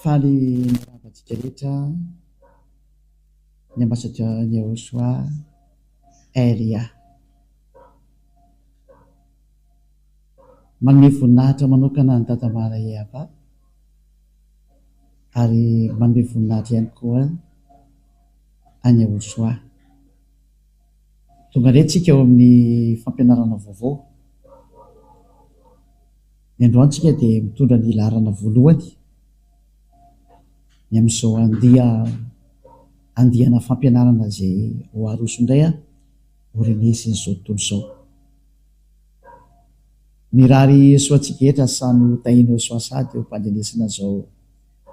Faly naravantsika rehetra ny ambassadeur ny Joshua Elia. Manome voninahitra manokana ny Dada Maria Ava ary manome voninahitra ihany koa any Joshua. Tonga rehetrika eo amin'ny fampianarana vaovao. Ny androantsika dia mitondra ny laharana voalohany ny amin'izao andihana fampianarana izay ho aroso indray orinasa izao tontolo izao. Mirary soantsika etra samy hotahina soasady eo ampandenesana izao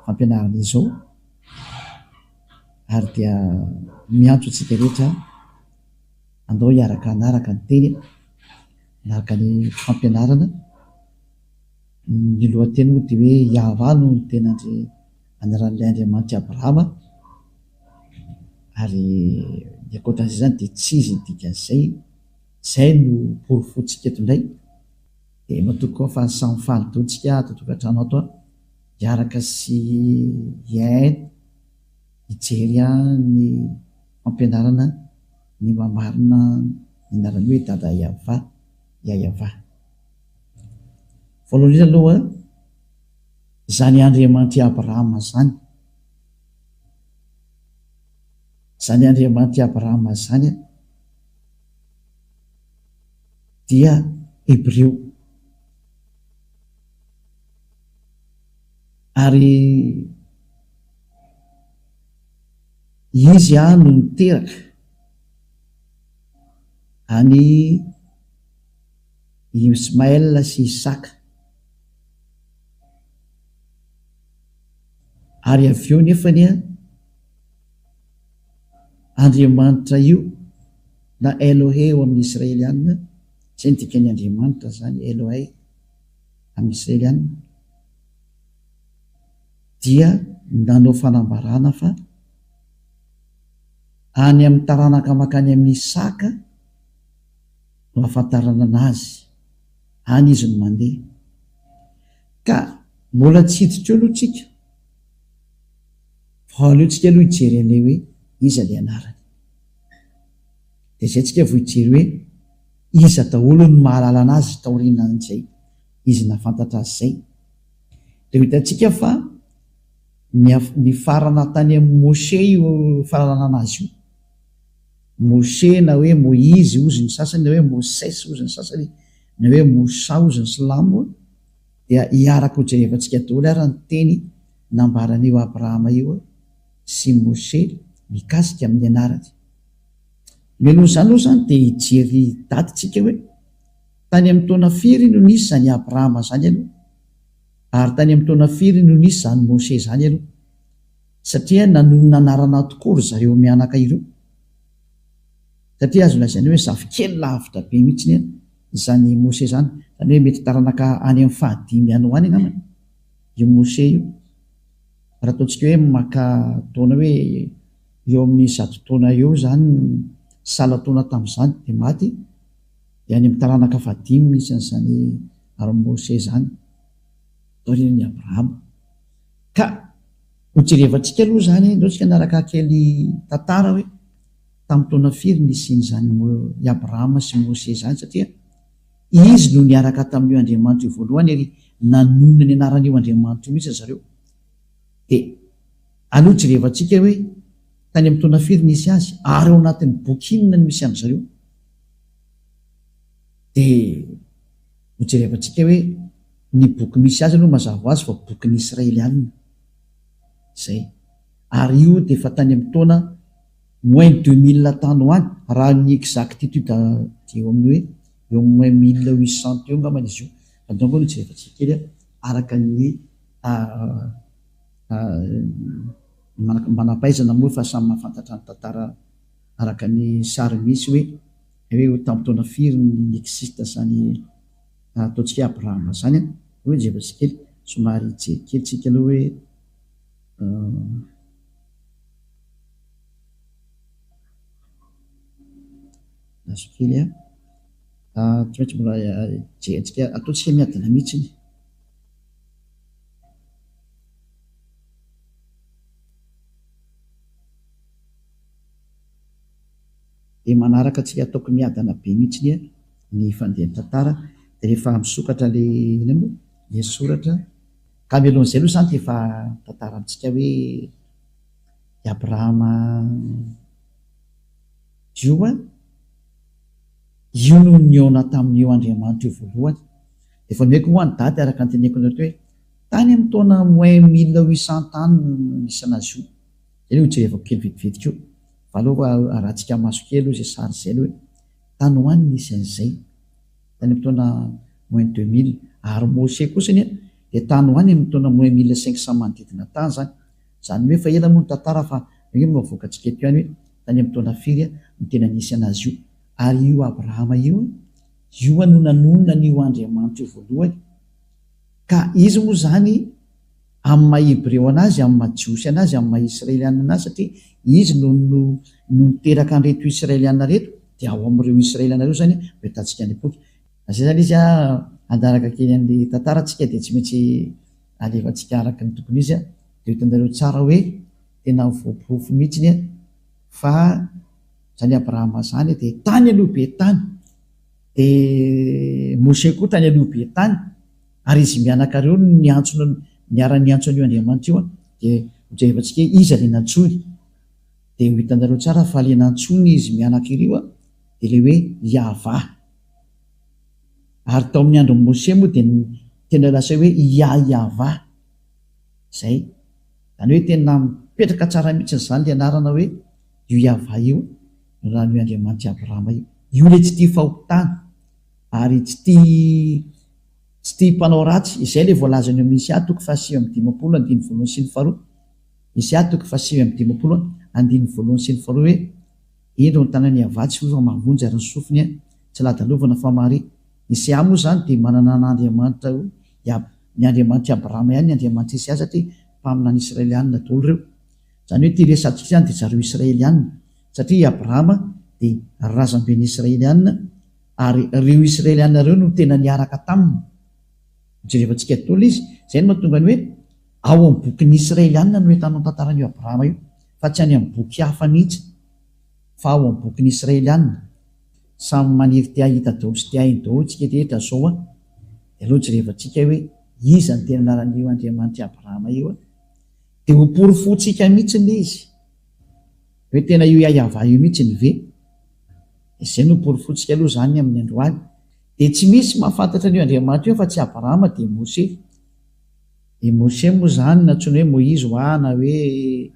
fampianarana izao, ary dia miantso antsika rehetra andao hiaraka anaraka ny teny, anaraka ny fampianarana. Ny lohateny moa dia hoe Iavà no ny tena anaran'ilay Andriamanitra Abrahama, ary ny ankoatran'izay zany dia tsy izy ny dikan'izay, izay no porofontsika eto indray. Dia matoa fa samy falidontsika totokantrano ato hiaraka sy hiaina hijery ny fampianarana ny mamarina ny anarany hoe Dada Iavà, Iavà. Voalohany indrindra aloha zany Andriamanitra Abrahama zany, zany Andriamanitra Abrahama zany dia Hebreo, ary izy no niteraka any Ismaël sy Isaka, ary avy eo nefany Andriamanitra io na Elohe eo amin'ny Israelianina, izay ny dikany Andriamanitra zany Elohe amin'ny Israelianina, dia nanao fanambarana fa any amin'ny taranaka makany amin'ny Isaka no ahafantarana anazy, any izy no mandeha. Ka mbola tsy hiditra eo aloha tsika, fa aleo tsika aloha hijery an'ilay hoe iza ilay anarany, dia izay tsika vao hijery hoe iza daholo no mahalala anazy taorianan'izay izy nahafantatra azy izay. Dia hitantsika fa ny farana tany amin'ny Moshe io fahalalana anazy io. Moshe na hoe Moizy ozy ny sasany, na hoe Moses ozy ny sasany, na hoe Mosa ozy ny Silamo, dia hiaraka ho jerevantsika daholo ary ny teny nambaran'io Abrahama io sy Moshe mikasika amin'ny anarany. Mialoha izany aloha zany dia hijery datitsika hoe tany amin'ny taona firy no nisy zany Abrahama zany aloha, ary tany amin'ny taona firy no nisy zany Moshe zany aloha, satria nanonona anarana tokoa zareo mianaka ireo, satria azo lazaina hoe zafikely lavitra be mihitsy zany Moshe zany, zany hoe mety taranaka any amin'ny fahadimy any ho any angambany io Moshe io. Raha ataontsika hoe maka taona hoe eo amin'ny 100 taona eo zany sala taona tamin'izany dia maty, dia any amin'ny taranaka fahadimy misy an'izany ary Moshe zany taorian'ny Abrahama. Ka ho jerevantsika aloha zany ndaontsika naraka kely tantara hoe tamin'ny taona firy nisian'izany i Abrahama sy Moshe zany, satria izy no niaraka tamin'io Andriamanitra io voalohany ary nanonona ny anaran'io Andriamanitra io mihitsy zareo. Dia aloha jerevantsika hoe tany amin'ny taona firy nisy azy, ary ao anatin'ny boky inona no misy amin'izareo. Dia ho jerevantsika hoe ny boky misy azy aloha mazava ho azy fa boky ny Israelianina zay, ary io dia efa tany amin'ny taona moins 2000 tany ho any, raha ny exactitude dia eo amin'ny hoe eo moins 1800 eo angambany izy io. Andao koa no jerevantsika kely araka ny manampahaizana moa fa samy mahafantatra ny tantara araka ny sary misy hoe tamin'ny taona firy ny existe zany ataontsika Abrahama zany hoe jerevantsika kely somary jery kely tsika aloha hoe azo kely tsy maintsy mbola jerentsika ataontsika miadana mihitsy. dia manaraka tsy ataoko miadana be mihitsy ny fandehan'ny tantara dia rehefa misokatra le soratra ka mialohan'izay aloha zany dia efa tantara amintsika hoe i Abrahama io no niona tamin'io Andriamanitra io voalohany. Efa nomeko moa ny daty araka ny teneko nareo hoe tany amin'ny taona moins 1800 nisy anazy io. Zay ho jerevako kely vetivetika io. Valova arahantsika maso kely io izay sary izay hoe tany hoany nisy an'izay tany amin'ny taona moins 2000 ary Mose kosa dia tany hoany amin'ny taona moins 1500 manodidina tany zany. Zany hoe fa ela moa ny tantara fa hoe mavoakantsika eto ihany hoe tany amin'ny taona firy no tena nisy anazy io. Ary io Abrahama io no nanonona n'io Andriamanitra io voalohany. Ka izy moa zany amin'ny maha-Hebreo anazy, amin'ny maha-Jiosy anazy, amin'ny maha-Israeliana anazy satria izy no niteraka an'ireto Israeliana reto dia ao amin'ireo Israeliana reo zany retantsika ny boky. Zay zany izy andaraka kely an'le tantara tsika dia tsy maintsy alevantsika araka ny tokony izy dia hitanareo tsara hoe tena voaporofo mihitsy fa zany Abrahama zany dia tany aloha be tany dia Mose koa tany aloha be tany ary izy mianakareo niara-ny antson'io Andriamanitra io dia hojerevantsika iza le nantsony dia hitanareo tsara fa le nantsony izy mianak'irio dia le hoe Yahva. Ary tao amin'ny andron'ny Mose moa dia tena lasa hoe Yahva zay zany hoe tena mipetraka tsara mihitsy zany le anarana hoe io Yahva io no raha ny Andriamanitra Abrahama io le tsy tia fahotana ary tsy tia mpanao ratsy. Izay le voalazany amin'ny Isia 4:5-12 sy ny faharoa. Isia 4:5-12 sy ny faharoa hoe indro ny tanany avatsy fa mavonjy ary ny sofiny tsy ladalovana fa mary. Isia moa zany dia manana n'Andriamanitra ny Andriamanitra Abrahama ihany ny Andriamanitra Isia satria mpaminany Israelianina daholo reo. Zany hoe tia resantsika zany dia zareo Israelianina satria Abrahama dia razamben'ny Israelianina ary ireo Israelianina reo no tena niaraka taminy. Jerevantsika daholo izy zay no mahatonga ny hoe ao amin'ny bokin'ny Israelianina no entanao tantaran'io Abrahama io fa tsy any amin'ny boky hafa mihitsy fa ao amin'ny bokin'ny Israelianina. Samy maniry tia hita daholo sy tia hainy daholo tsika rehetra zao dia aloha jerevantsika hoe iza ny tena anaran'io Andriamanitra Abrahama io dia ho porofontsika mihitsy le izy hoe tena io Yahva io mihitsy ny ve. Izay no porofontsika aloha zany amin'ny androany. Dia tsy misy mahafantatra an'io Andriamanitra io fa tsy Abrahama dia Mose. I Mose moa zany nantsona hoe Moïse na hoe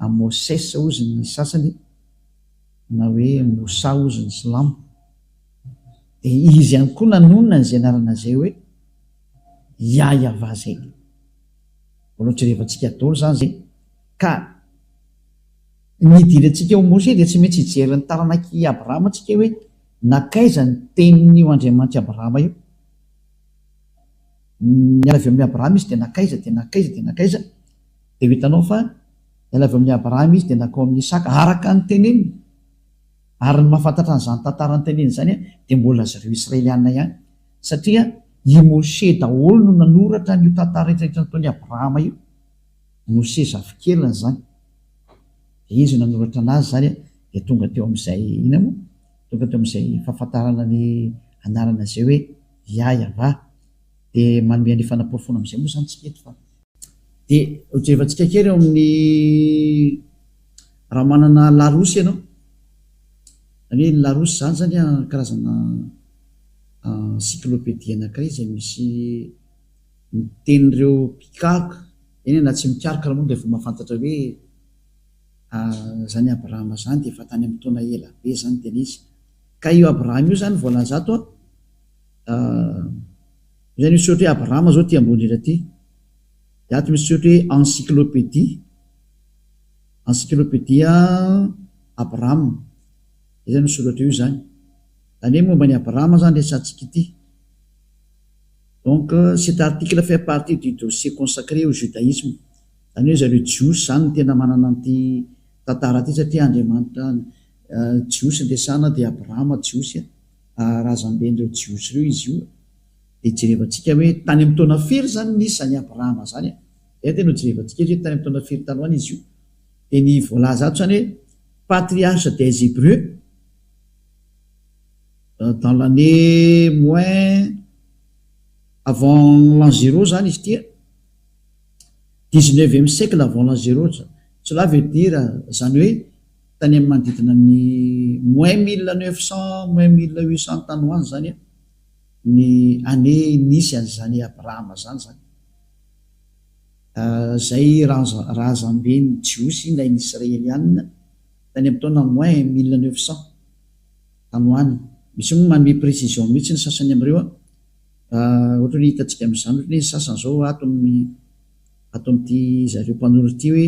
Moses ozy ny sasany na hoe Mosa ozy ny silamo. Dia izy ihany koa nanonona n'izay anarana zay hoe Yahva zay. Olotra rehevantsika daholo zany zay. Ka nidirantsika eo Mose dia tsy maintsy hijery ny taranak'i Abrahama antsika hoe nakaiza ny tenin'io Andriamanitra Abrahama io. Niala avy amin'ny Abrahama izy dia nakaiza dia hitanao fa niala avy amin'ny Abrahama izy dia nakao amin'ny Isaka araka ny teneniny. Ary ny mahafantatra an'izany tantara ny teneniny zany dia mbola zareo Israelianina ihany satria i Mose daholo no nanoratra n'io tantara rehetrarehetra nataon'i Abrahama io. Mose zafikeliny zany dia izy nanoratra anazy zany dia tonga teo amin'izay fahafantarana ny anarana zay hoe Yahva. Dia manome ny fanaporofona amin'izay moa zany tsika eto fa dia hojerevantsika kely eo amin'ny raha manana larosy ianao zany hoe larosy zany karazana encyclopédie anankiray izay misy mitenin'ireo mpikaroka eny na tsy mikaroka raha moa dia efa mahafantatra hoe zany Abrahama zany dia efa tany amin'ny taona ela be zany tena izy. Ka io Abrahama io zany voalaza ato zany misy ohatra hoe Abrahama zao ty ambony indrindra ty dia ato misy ohatra hoe encyclopédie Abrahama zany misy ohatra io zany. Zany hoe momba ny Abrahama zany resantsika ity. Donc cet article fait partie du dossier consacré au judaïsme. Zany hoe zareo Jiosy zany no tena manana an'ity tantara ty satria Andriamanitra Jiosy ndesana dia Abrahama Jiosy razamben'ireo Jiosy reo izy io. Dia jerevantsika hoe tany amin'ny taona firy zany nisy zany Abrahama zany tena jerevantsika hoe tany amin'ny taona firy taloha izy io. Dia ny voalaza ato zany hoe patriarche des Hébreux dans l'année moins avant l'an 0 zany izy tia, 19e siècle avant l'an 0. Cela veut dire zany hoe tany amin'ny manodidina ny moins 1900 moins 1800 tany hoany zany ny année nisy an'izany Abrahama zany zay raha zamben'ny jiosy na ny israelianina tany amin'ny taona moins 1900 tany hoany. Misy moa manome précision mihitsy ny sasany amin'ireo ohatra ny hitantsika amin'izany, ohatra ny sasany zao ato amin'ity zareo mpanoratra ity hoe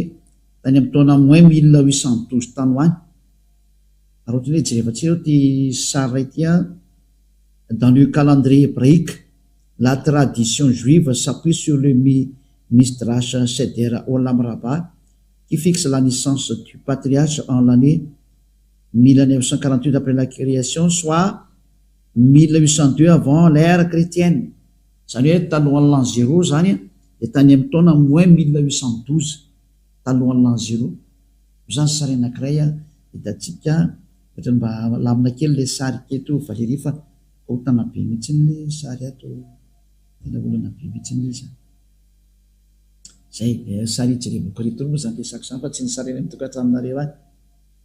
tany amin'ny taona moins 1812 tany hoany. Ary ohatra ny hoe jerevantsika ty sary ity dans le calendrier hébraïque, la tradition juive s'appuie sur le Midrash Seder Olam Rabbah qui fixe la naissance du patriarche en l'année 1948 après la création, soit 1802 avant l'ère chrétienne. Zany hoe talohan'ny l'an 0 zany dia tany amin'ny taona moins 1812 talohan'ny l'an 0. Zany sary anankiray hitantsika ohatra mba lamina kely le sary keto Valérie fa hotana be mihitsy le sary ato, tena olana be mihitsy izy. Zay sary jerevako reto moa zany resaka zany fa tsy ny sary eny mitokantranonareo any,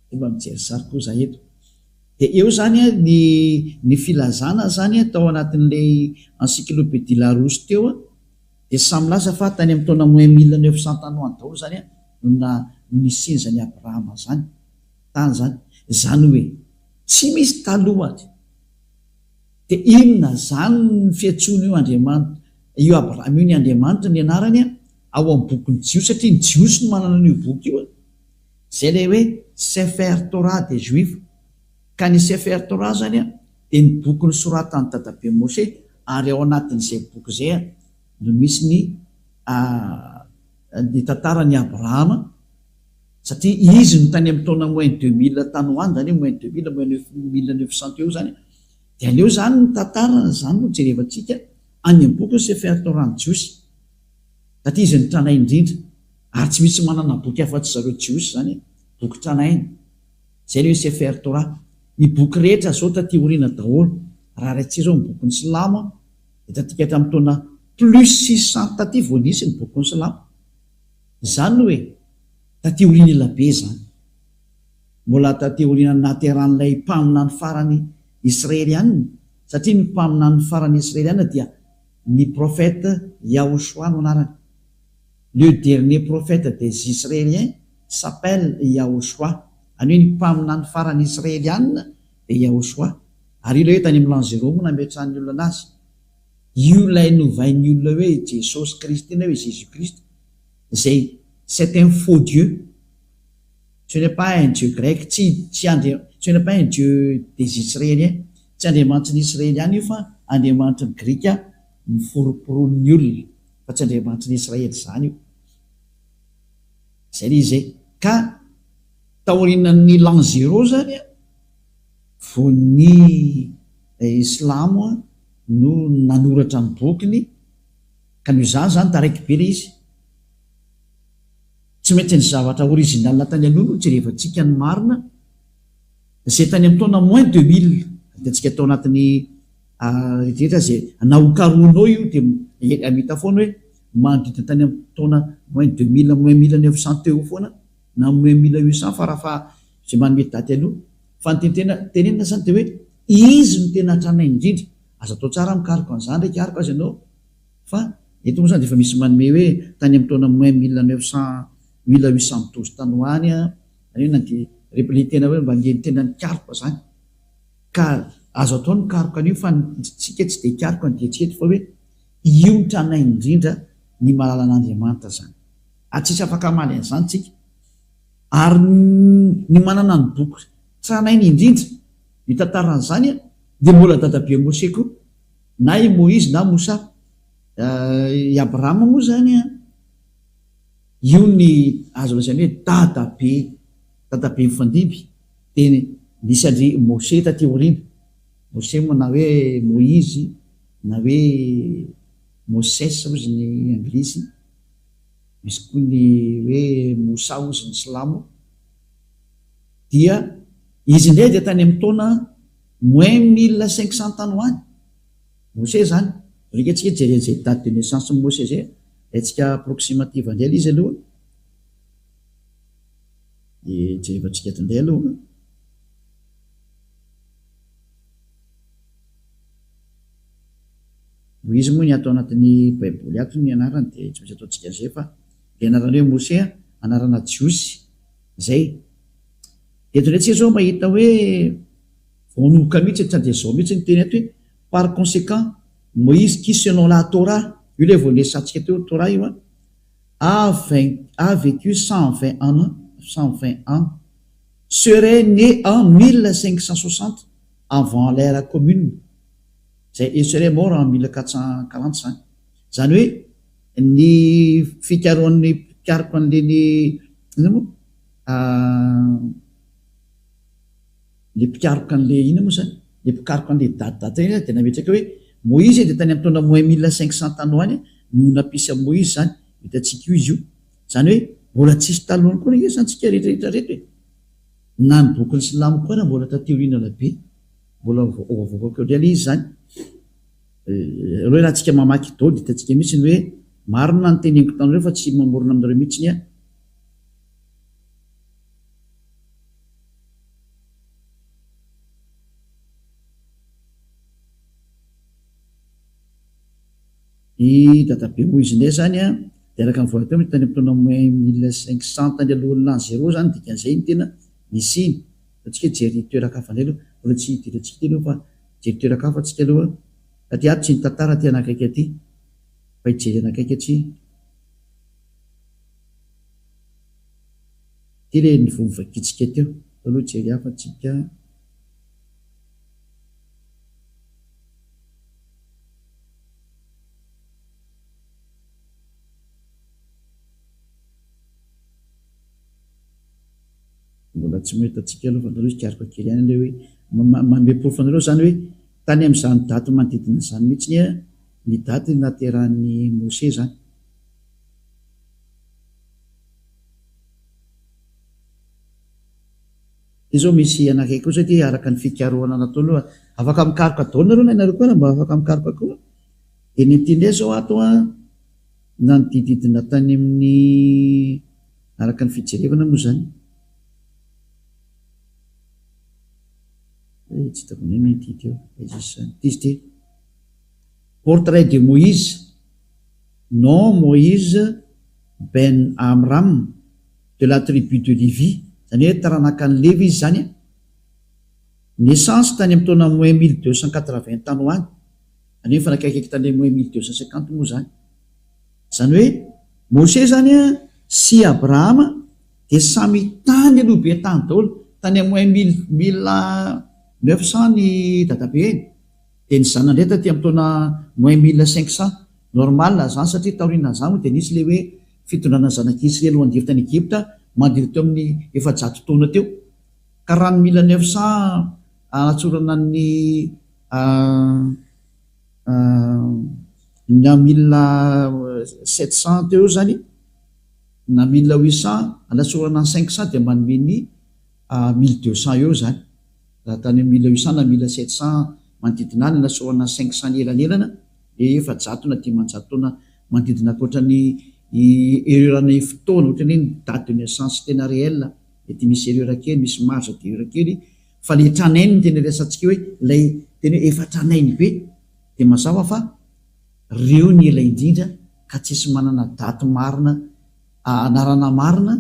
dia mba mijery sary koa za eto. Dia eo zany ny filazana zany tao anatin'ilay encyclopédie Larousse teo dia samy laza fa tany amin'ny taona moins 1900 tany hoany daholo zany no nisinzany Abrahama zany tany zany. Zany hoe tsy misy talohany. Dia inona zany ny fiantsoana io Andriamanitra, io Abrahama io ny Andriamanitra ny anarany ao amin'ny bokin'ny Jiosy, satria ny Jiosy no manana an'io boky io. Zay ilay hoe Sefer Torah des Juifs. Ka ny Sefer Torah zany dia ny boky nosoratan'ny dadabe Moshe, ary ao anatin'izay boky zay no misy ny tantaran'ny Abrahama, satria izy no tany amin'ny taona moins 2000 tany hoany zany moins 2000 moins 1900 eo zany. Dia aleo zany ny tantarana zany no jerevantsika any amin'ny boky Sefer Torah ny Jiosy, satria izy ny tranainy indrindra ary tsy misy manana boky afa-tsy zareo Jiosy zany, boky tranainy. Zay ilay hoe Sefer Torah. Ny boky rehetra zao taty oriana daholo, raha raintsika zao ny bokin'ny Silamo dia tatika hatramin'ny taona plus 600 taty vao nisy ny bokin'ny Silamo. Zany hoe taty oriana elabe zany, mbola taty oriana nateran'ilay mpaminany farany israelianina, satria ny mpaminany farany israelianina dia ny prophète Yahoshua no anarany. Le dernier prophète des Israéliens s'appelle Yahoshua. Any hoe ny mpaminany farany israelianina dia Yahoshua. Ary io ilay hoe tany amin'ny l'an 0 moa nametrahan'ny olona anazy. Io ilay novain'ny olona hoe Jesosy Kristy na hoe Jésus Christ, zay c'est un faux Dieu. Ce n'est pas un Dieu grec, ce n'est pas un Dieu des Israéliens. Tsy andriamanitry ny Israeliana io fa andriamanitry ny Grika niforoporonin'ny olona, fa tsy andriamanitry ny Israely zany io. Zay izy. Ka taorinan'ny l'an 0 zany vao ny Islamo no nanoratra ny bokiny, ka noho izany zany taraiky be ilay izy. Tsy maintsy ny zavatra original tany aloha no jerevantsika ny marina, zay tany amin'ny taona moins 2000 hitantsika tao anatin'ny rehetra zay nahokaronao io dia amita foana hoe manodidina tany amin'ny taona moins 2000 moins 1900 teo foana na moins 1800 farafa zay manome daty aloha. Fa ny tenenina zany dia hoe izy no tena tranainy indrindra. Aza atao tsara mikaroka an'izany ndraiky ariko azy ianao, fa eto moa zany dia efa misy manome hoe tany amin'ny taona moins 1812 tany hoany le tena hoe mba ny tena nikaroka zany. Ka azo atao ny karoka an'io fa tsika tsy dia karoka ny dietsika fa hoe io ny tranainy indrindra ny mahalala an'Andriamanitra zany. Tsisy afaka maly an'izany tsika. Ary ny manana ny boky tranainy indrindra ny tantaran'izany dia mbola dadabe Moshe koa, na i Moïse na Mosa. I Abrahama moa zany io ny azo lazaina hoe dadabe mifandimby. Dia nisy andry Moshe taty aoriana, Moshe moa na hoe Moïse na hoe Moses ozy ny anglisy, misy koa ny hoe Mosa ozy ny Silamo. Dia izy indray dia tany amin'ny taona moins 1500 tany hoany Mose zany rika tsika jeren'izay date de naissance Mose zay atsika approximative andray izy aloha jerevantsika eto ndray aloha izy moa ny atao anatin'ny baiboly ato ny anarany de tsy maintsy ataontsika zay fa le anarany hoe Mose anarana Jiosy zay eto ndray tsika zao mahita hoe vonovoka mihitsy tsy de zao mihitsy ny teny ato hoe par conséquent Moïse qui selon la Torah io le voanesantsika teo Torah io a vécu 120 ans serait né en 1560 avant l'ère commune zay il serait mort en 1445 zany hoe ny fikaroan'ny pikaroko an'leny ina moa le pikaroka an'le ina moa zany le pikaroka an'le datidata iny de nametraka hoe Moïse de tany amin'ny taona moins 1500 tany hoany no nampisy amin'ny Moïse zany hitatsika io izy io zany hoe mbola tsisy talohany koa izy zany tsika rehetrarehetra reto hoe na ny bokin'ny Silamo koa na mbola tateorinana be mbola voavokako ndray izy zany reo raha tsika mamaky dao de hitantsika mihitsy ny hoe marina ny teneniko tanareo fa tsy mamorona aminareo mihitsy ny a i databe Moïse ndray zany a de araka ny voateo tany amin'ny taona moins 1500 ny alohan'ny l'an 0 zany dikan'izay ny tena nisiny atsika jery toerakafa ndray aloha mbola tsy hidirantsika ty aloha fa jery toerakafa atsika aloha aty ato tsy ny tantara ty anakaiky aty fa hijery anakaiky atsy ty le ny vovakitsika teo aloha jery hafa tsika mbola tsy mahita atsika aloha fa nareo ikariko kely any le hoe manome fanareo zany hoe tany amin'izany daty manodidina zany mihitsy ny daty naterahan'ny Mose zany ty zao misy anakaiky koa satria araka ny fikaroana natao aloha afaka mikaroka daoly nareo na nareo koa raha mba afaka mikaroka koa eny am'ty ndray zao ato a na ny dididina tany amin'ny araka ny fijerevana moa zany tsy hitako nay mety teo izy ty portrait de Moïse non Moïse ben Amram de la tribu de Lévi zany hoe taranaka ny Levi izy zany naissance tany amin'ny taona moins 1280 tany hoany any hoe fanakaikaiky tany moins 1250 moa zany zany hoe Mose zany a sy Abrahama de samy tany aloha be tany daholo tany moins 1900 ny databe eny de ny zanany ndray taty amin'ny taona moins 1500 normal zany satria taoriana zany moa de nisy le hoe fitondrana zanak'Israely ho andivy tany Egypta mandiri teo amin'ny 700 taona teo ka raha ny 1900 anatsorana ny na 1700 teo zany na 1800 anatsorana ny 500 de manome ny 1200 eo zany raha tany 1800 na 1700 manodidina any anatsorana 500 ny elanelana de 700 na 500 taona manodidina akoatrany ererana fotoana ohatrany hoe ny date de naissance tena réel mety misy erera kely misy marge de erera kely fa le tranainy ny tena resantsika hoe lay tena hoe efa tranainy be de mazava fa reo ny ela indrindra ka tsisy manana daty marina anarana marina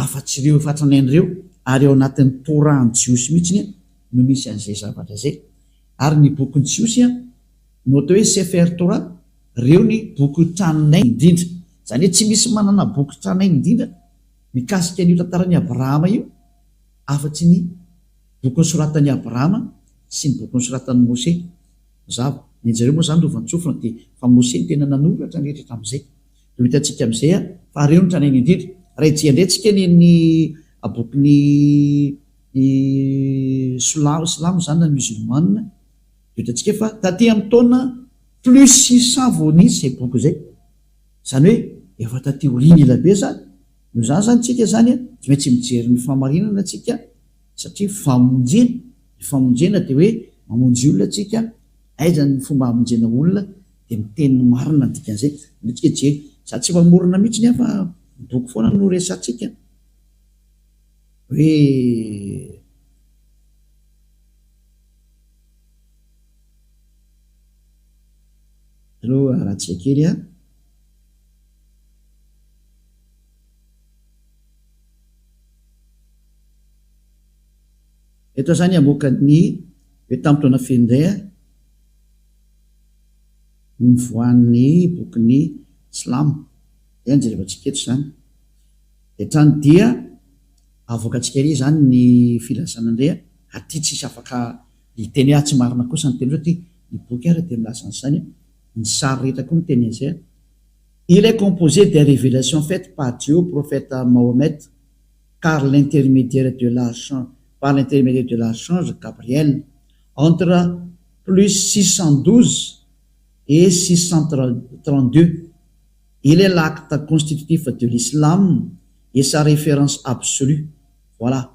afa-tsy reo efa tranainy reo ary eo anatin'ny Torah-ny Jiosy mihitsy no misy an'izay zavatra zay ary ny bokin'ny Jiosy no atao hoe Sefer Torah reo ny boky tranainy indrindra zany hoe tsy misy manana boky tranainy indrindra mikasika an'io tantaran'ny Abrahama io afa-tsy ny bokyny soratan'ny Abrahama sy ny bokyny soratan'ny Mose zava ny anjareo moa zany lovantsofina de fa Mose ny tena nanoratra ny rehetra am'izay de hitantsika am'izay fa reo ny tranainy indrindra raha ijia ndraytsika ny bokyny Silamo zany na musulmane de hitantsika fa taty amin'ny taona plus 600 vao nisy zay boky zay zany hoe efa taty oriny ela be zany no zany tsika zany tsy maintsy mijery ny famarinana tsika satria famonjena ny famonjena de hoe mamonjy olona atsika, aiza ny fomba hamonjena olona de miteny marina dikan'izay ntsika je za tsy mamorona mihitsy nefa boky foana no resatsika hoe aloha raha tsy akely a eto zany amoaka ny hoe tamin'ny taona fendray a nivoan'ny bokyny slamo zany jerevantsika eto zany de trany dia avoakatsika ry zany ny filazana indray a aty tsisy afaka iteny tsy marina kosa ny teny zao ty ny boky ara de milaza n'zany ny sary rehetra koa ny teny an'izay a. Il est composé des révélations faites par Dieu au prophète Mahomet par l'intermédiaire de l'archange Gabriel entre plus 612 et 632. Il est l'acte constitutif de l'islam et sa référence absolue. Voilà.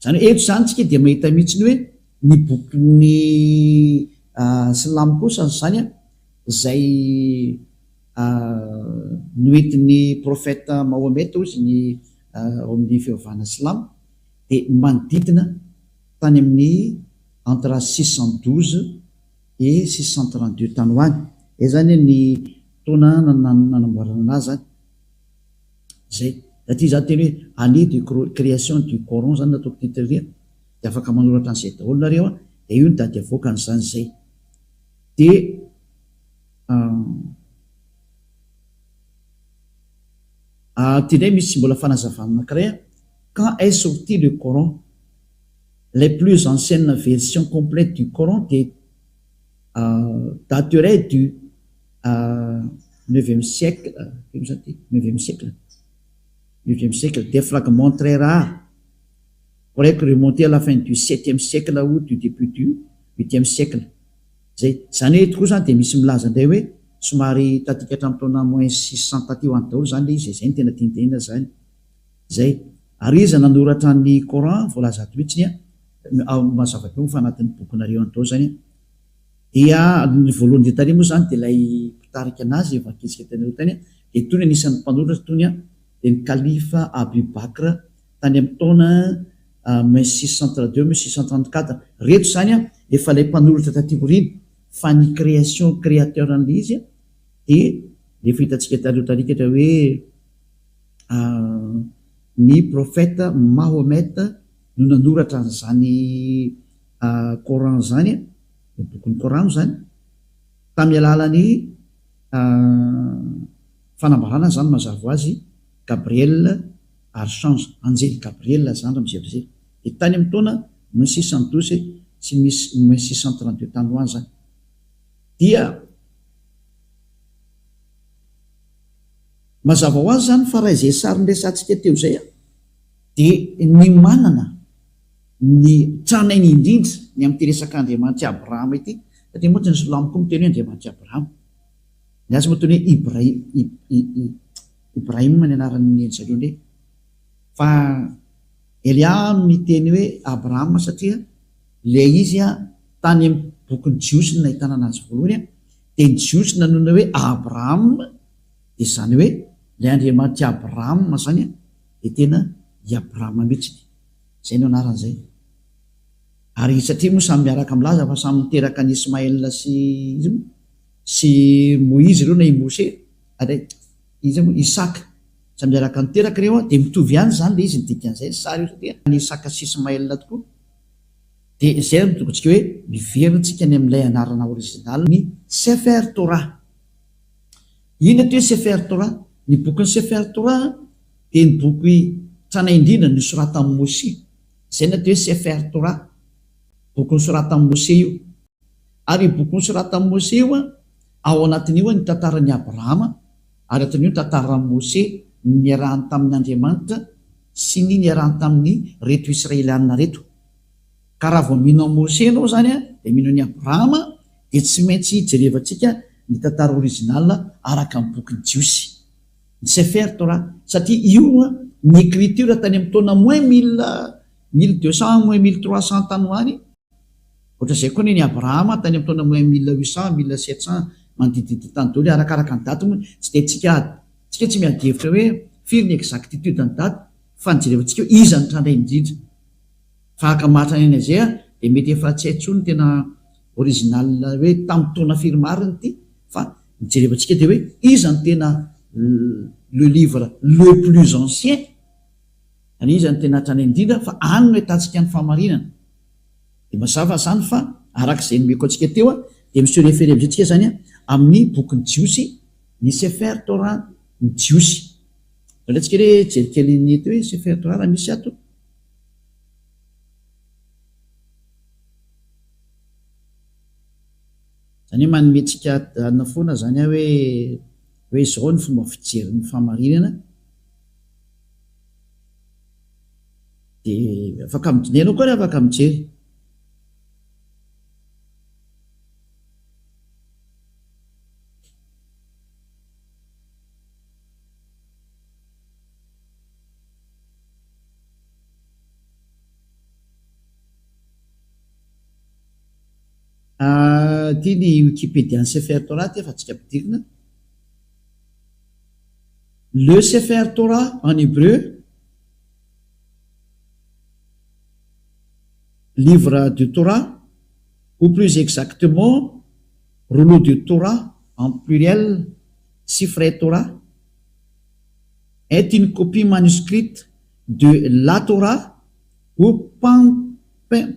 Zany eto zany tsika de mahita mihitsiny hoe ny bokyny slamo kosa zany a zay noentin'ny prophète Mahomet ozy ny ao amin'ny fivavahana slamo de manodidina tany amin'ny entre 612 et 632 tany hoany. E zany ny taona nanamboarana anazy zany zay aty za teny hoe année de création du Coran zany nataoko titria de afaka manoratra an'izay daholo nareo a de io ny dady avoaka an'izany zay de ty ndray misy mbola fanazavana anankiray a quand est sorti le Coran, les plus anciennes versions complètes du Coran dateraient du 9e siècle, 9e siècle, des fragments très rares pourraient remonter à la fin du 7e siècle ou du début du 8e siècle. Zay zany hoe tokoa zany de misy milaza ndray hoe somary tatika hatramin'ny taona moins 600 taty ho any daholo zany le izy zay ny tena tinitenina zany zay. Ary izy nanoratra ny Coran voalaza ato mihitsiny a mazava-peo fa anatin'ny bokinareo antao zany dia ny voalohany de tary moa zany de ilay mpitarika anazy evankitsika tanareo tany de tony anisan'ny mpanoratra tony a de ny kalifa Abu Bakr tany amin'ny taona 1632-1634 reto zany a efa ilay mpanoratra taty-boriny fa ny création créateur an'le izy a de lefa hitantsika tareo tarikatra hoe ny prophète Mahomet no nanoratra an'izany Coran zany ny bokin'ny Coran zany tamin'ny alalany fanambarana zany mazava ho azy Gabriel archange anjely Gabriel zany raha mijery de tany amin'ny taona 1612 sy misy 632 tany ho any zany dia mazava ho azy zany fa raha izay sary nresantsika teo zay a de ny manana ny tranainy indrindra ny amin'ny teresaka Andriamanitra Abrahama ity satria moa ny Slamo koa miteny hoe Andriamanitra Abrahama ny azy moa teny hoe Ibrahima ny anaran'ny enjareo ndray fa Elia miteny hoe Abrahama satria le izy a tany amin'ny bokin'ny Jiosy no nahitana anazy voalohany a de ny Jiosy nanona hoe Abrahama de zany hoe le Andriamanitra Abrahama zany a de tena i Abrahama mihitsy zay no anaran'izay. Ary satria moa samy miaraka milaza fa samy miteraka ny Ismaël sy Moïse ireo na i Mose izy moa Isaka samy miaraka niteraka ireo a de mitovy ihany zany le izy ny dikan'izay sary io satria ny Isaka sy Ismaël tokoa de zay mitokontsika hoe miverintsika ny amin'ilay anarana original ny Sefer Torah. Ino ato hoe Sefer Torah? Ny bokin'ny Sefer Torah de ny boky tranaindrina ny soratan'i Mose zay ny ato hoe Sefer Torah, boky nosoratan'i Mose io. Ary boky nosoratan'i Mose io a ao anatin'io a ny tantaran'ny Abrahama ary atin'io ny tantaran'i Mose niarahany tamin'ny Andriamanitra sy ny niarahany tamin'ny reto Israelianina reto. Ka raha vao mino Mose anao zany a de mino ny Abrahama de tsy maintsy jerevantsika ny tantara original araka amin'ny bokin'ny Jiosy ny Sefer Torah satria io ny écriture tany amin'ny taona moins 1000 1200 moins 1300 tany hoany ohatra zay koa ny Abrahama tany amin'ny taona moins 1800 1700 manodididid tany daholo arakaraka ny daty moa tsy de tsika tsy miady hevitra hoe firy ny exactitude ny daty fa nijerevantsika iza ny trandray indrindra fa akamatra ny zay de mety efa tsy haintsony tena original hoe tamin'ny taona firy mariny ty fa nijerevantsika de hoe iza ny tena le livre le plus ancien any iza ny tena trandray indrindra fa any no hitantsika ny fahamarinana de mazava zany fa arak'izay nomeko antsika teo de misy référé amintsika zany amin'ny bokyny Jiosy ny Sefer Torah ny Jiosy atsika re jerikely ny eto hoe Sefer Torah raha misy ato zany hoe manometsika ana foana zany hoe zao ny fomba fijery ny fahamarinana de afaka midinenao koa re afaka mijery ty ny Wikipédia ny Sefer Torah ty efa tsika ampidirina le Sefer Torah en hébreu livre de Torah ou plus exactement rouleau de Torah en pluriel Sifrei Torah est une copie manuscrite de la Torah ou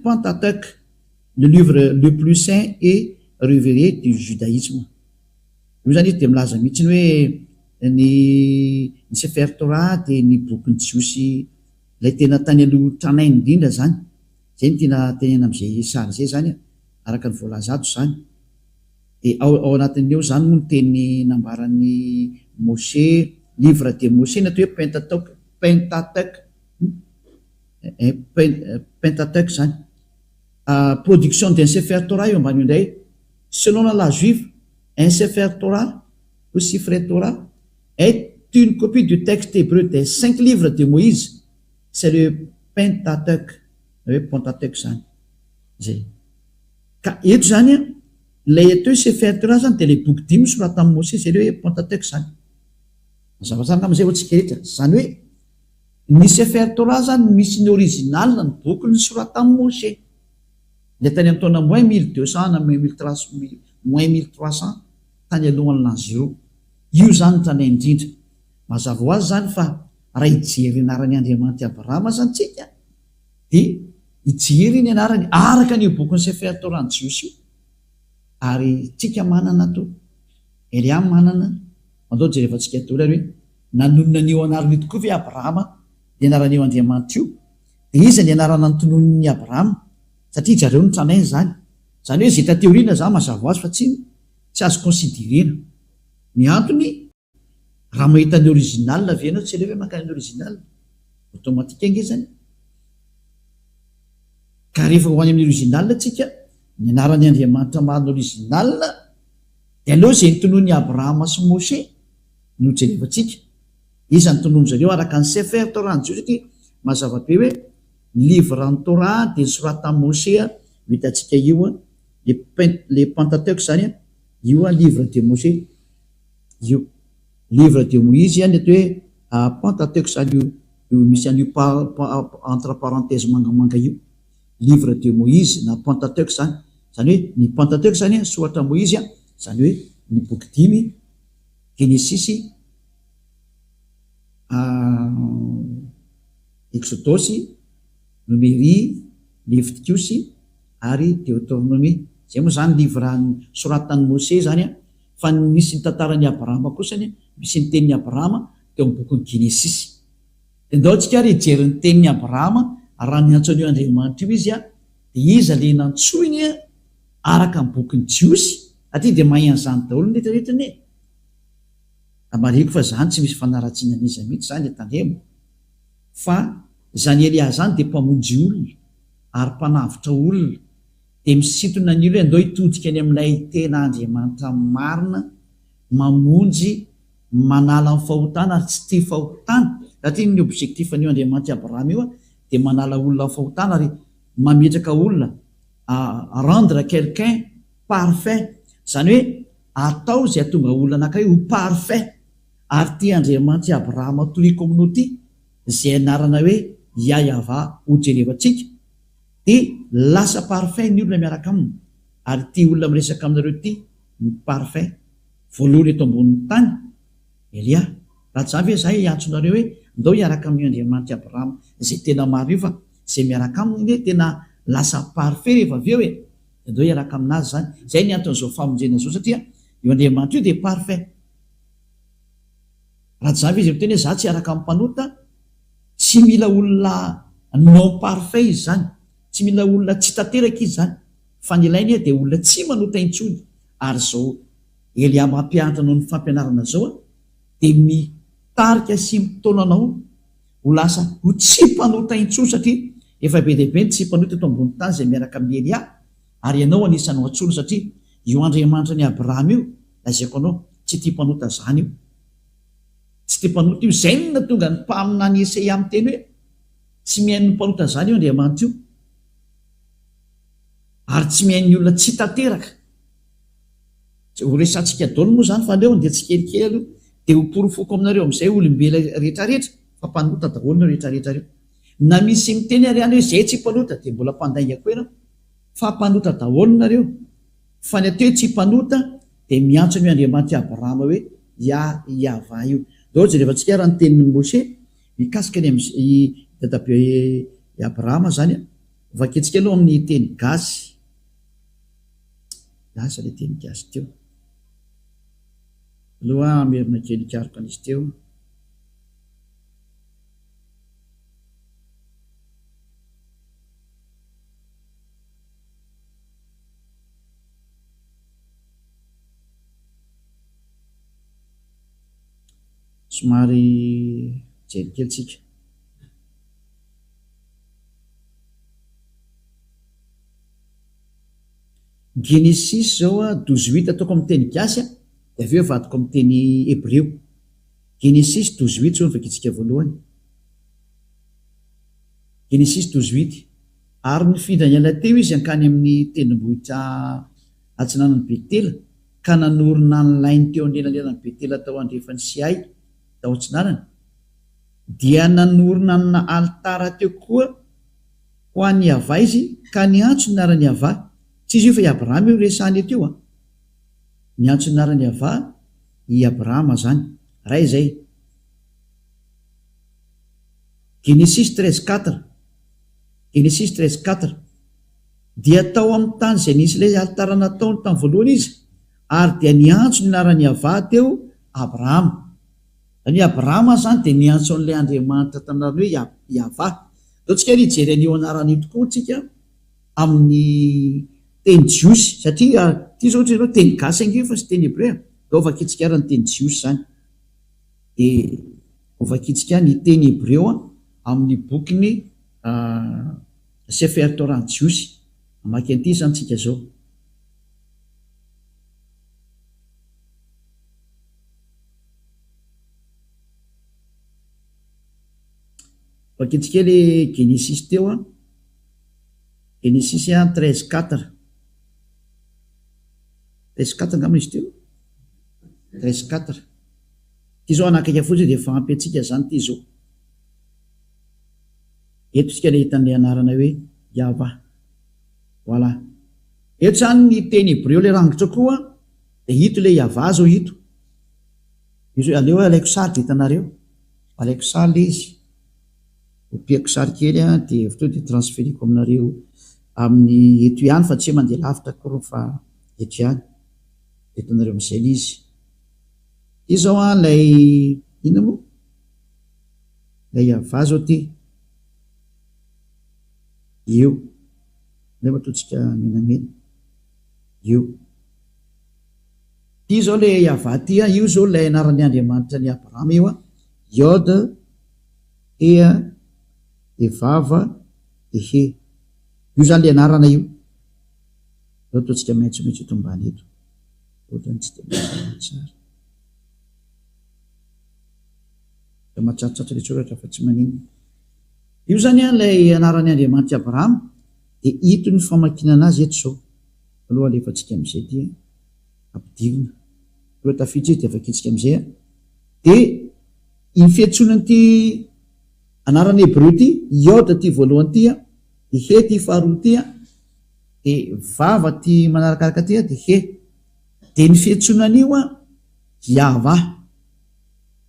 Pentateuch, le livre le plus saint et révéré du judaïsme. Io zany izy de milaza mihitsiny hoe ny Sefer Torah de ny bokyny Jiosy lay tena tany aloha tranainy indrindra zany zay ny tena tenena am'izay sary zay zany araka ny voalaza ato zany de ao anatin'eo zany moa ny teny nambaran'ny Moshe livre de Moshe na atao hoe Pentateuch zany production d'un Sefer Torah eo ambany indray selon la loi juive un Sefer Torah ou Sifrei Torah est une copie du texte hébreu des 5 livres de Moïse, c'est le Pentateuch zany zay ka eto zany lay eto hoe Sefer Torah zany de le boky 10 sorata amin'ny Moshe zay le hoe Pentateuch zany mazavazany am'izay ohatsika rehetra zany hoe ny Sefer Torah zany misy ny original ny boky ny sorata amin'ny Moshe le tany amin'ny taona moins 1200 na moins 1300 tany alohan'ny l'an 0 io zany tranainy indrindra mazava ho azy zany fa raha ijery anarany Andriamanitra Abrahama zany tsika de ijery ny anarany araka ny bokyny Sefer Torah ny Jiosy ary tsika manana to Elia manana mandao jerevantsika tola hoe nanonona an'io anarany tokoa ve Abrahama de anaran'io Andriamanitra io de iza ny anarana ny tonon'ny Abrahama satria zareo ny tranainy zany hoe zay tateoriana zany mazava ho azy fa tsy azo considérena ny antony raha mahita ny original ve anao tsy lefa makany ny original automatika nge zany ka rehefa ho any amin'ny original tsika ny anarany Andriamanitra marina original de aloha zay nytonoany Abrahama sy Moshe no jerevantsika iza ny tonoany zareo araka ny Sefer Torah ny Jiosy satria mazava be hoe livre ny Torah de sorata Moshe vitantsika io le Pentateuch zany io livre de Moshe io livre de Moïse any atao hoe Pentateuch zany io misy an'io entre parenthèse mangamanga io livre de Moïse na Pentateuch zany hoe ny Pentateuch zany soratra Moïse zany hoe ny boky 10 Genesis Exodus Numérie Leviticus ary Deutéronomie zay moa zany livre soratany Moshe zany fa misy ny tantaran'ny Abrahama kosany misy ny tenin'ny Abrahama teo amin'ny bokyny Genesis de ndao tsika ary ijery ny tenin'ny Abrahama raha ny antsoan'io Andriamanitra io izy de iza le nantsoiny araka ny bokyny Jiosy atria de mahay an'izany daholo ny retraretrany amariko fa zany tsy misy fanaratsiana n'iza mihitsy zany tandremo fa zany Elia zany de mpamonjy olona ary mpanavitra olona de misintona ny olo andao hitodika any amin'ilay tena Andriamanitra marina mamonjy manala ny fahotana ary tsy tia fahotana satria ny objectif an'io Andriamanitra Abrahama io de dia manala olona fahotana ary mametraka olona rendre quelqu'un parfait, zany hoe atao zay atonga olona anankiray ho parfait. Ary ty Andriamanitra Abrahama toy communauté zay anarana hoe Yahva ho jerevantsika dia lasa parfait ny olona miaraka aminy. Ary ty olona miresaka aminareo ty ny parfait voalohany eto ambonin'ny tany Elia. Raha tsy avy hoe zahay antsonareo hoe ndao hiaraka amin'ny Andriamanitra Abrahama zay tena maro io fa zay miaraka aminy hoe tena lasa parfait rehefa avy eo hoe ndao hiaraka aminazy zany. Zay ny anton'izao famonjena zao satria io Andriamanitra io dia parfait. Raha tsy zavy izy miteny hoe za tsy hiaraka amin'ny mpanota, tsy mila olona non parfait izy zany, tsy mila olona tsy tanteraka izy zany, fa ny ilainy dia olona tsy manota intsony. Ary zao Elia mampianatra noho ny fampianarana zao dia mitarika sy mitonanao ho lasa ho tsy mpanota intsony, satria efa be dia be ny tsy mpanota eto ambony tany zay miaraka amin'ny Elia. Ary ianao anisan'ny antsoina satria io Andriamanitra ny Abrahama io lazaiko anao tsy tia mpanota zany io, tsy tia mpanota io. Zay no natonga ny mpamina ny Esaia amin'ny teny hoe tsy mihaino ny mpanota zany io Andriamanitra io, ary tsy mihaino ny olona tsy tanteraka. Ho resantsika daholo moa zany fa leo dia tsy kelikely aloha dia ho porofoko aminareo amin'izay olombela rehetrarehetra fa mpanota daholo no rehetrarehetra reo. Na misy miteny ariany hoe zay tsy mpanota dia mbola mpandainga koa ianao, fa mpanota daholo nareo. Fa ny ateo tsy mpanota dia miantso ny Andriamanitra Abrahama hoe Yahva io. Daholo jerevantsika raha ny tenin'ny Moshe mikasika ny dadabe Abrahama zany vakentsika aloha amin'ny teny gasy. Lasa ilay teny gasy teo aloha merina kely karoka an'izy teo. Somary jelikelytsika. Genesis zao 18 ataoko amin'ny teny gasy dia avy eo vadiko amin'ny teny hébreu. Genesis 18 zao vakintsika voalohany. Genesis 18. Ary nifindra ny ala teo izy ankany amin'ny tendrombohitra atsinanan'ny Betela ka nanorina ny lainy teo anelanelan'ny Betela tao andrefany Sihay tao atsinanany, dia nanorina na altara teo koa ho an'ny Yahva izy ka niantso ny anaran'ny Yahva. Tsy izy io fa i Abrahama io resahany eto io niantso ny anaran'ny Yahva i Abrahama zany. Ray izay Genesis 13:4. Genesis 13:4. Dia tao amin'ny tany izay nisy ilay altara nataony tamin'ny voalohany izy, ary dia niantso ny anaran'ny Yahva teo Abrahama. Ny Abrahama zany dia niantso an'ilay Andriamanitra tamin'arany hoe Yahva. Taontsika hijery an'io anarany tokoa tsika amin'ny teny jiosy, satria ty zao ohatra ianao teny gasy ange fa sy teny hébreu. Dao vakitsika ara ny teny jiosy zany dia ovakitsika ny teny hébreu amin'ny bokiny Sefer Torah jiosy. Amaky an'ity zany tsika zao. Vakitsika le Genesis teo Genesis 13:4. 13:4 angamba izy teo 13:4. Ty zao anakaiky fotsiny dia fahampy antsika zany ty zao. Eto tsika le hitan'ilay anarana hoe Yahva. Voilà. Eto zany ny teny hébreu le rangitra koa dia hito le Yahva zao hito. Izy aleo alaiko sary dia hitanareo. Alaiko sary le izy. Opiako sary kely dia avy teo dia transferiko aminareo amin'ny eto ihany fa tsy mandeha lavitra koa fa eto ihany. Hitanareo amin'izay le izy. Io zao ilay ino moa? Ilay Yahva zao ty. Io. Ilay matoantsika menamena. Io. Io zao ilay Yahva ty. Io zao ilay anaran'ny Andriamanitra ny Abrahama io Yod Ea Evava Ehe. Io zany ilay anarana io. Zao ataontsika maitsomaitso eto ambany eto. Ohatrany tsy dia tsara. Da mahatratratra le tsoratra fa tsy manino. io zany a lay anarany Andriamanitra Abrahama dia ito ny famakinana azy eto zao aloha alefatsika amin'izay ty ampidirina aloha tafiditra izy dia afakitsika amin'izay dia ny fiantsonany ty anarany Hebreo ty Iôda ty voalohany ty dia he ty faharoa ty dia vava ty manarakaraka ty dia he dia ny fiantsonan'io Yahva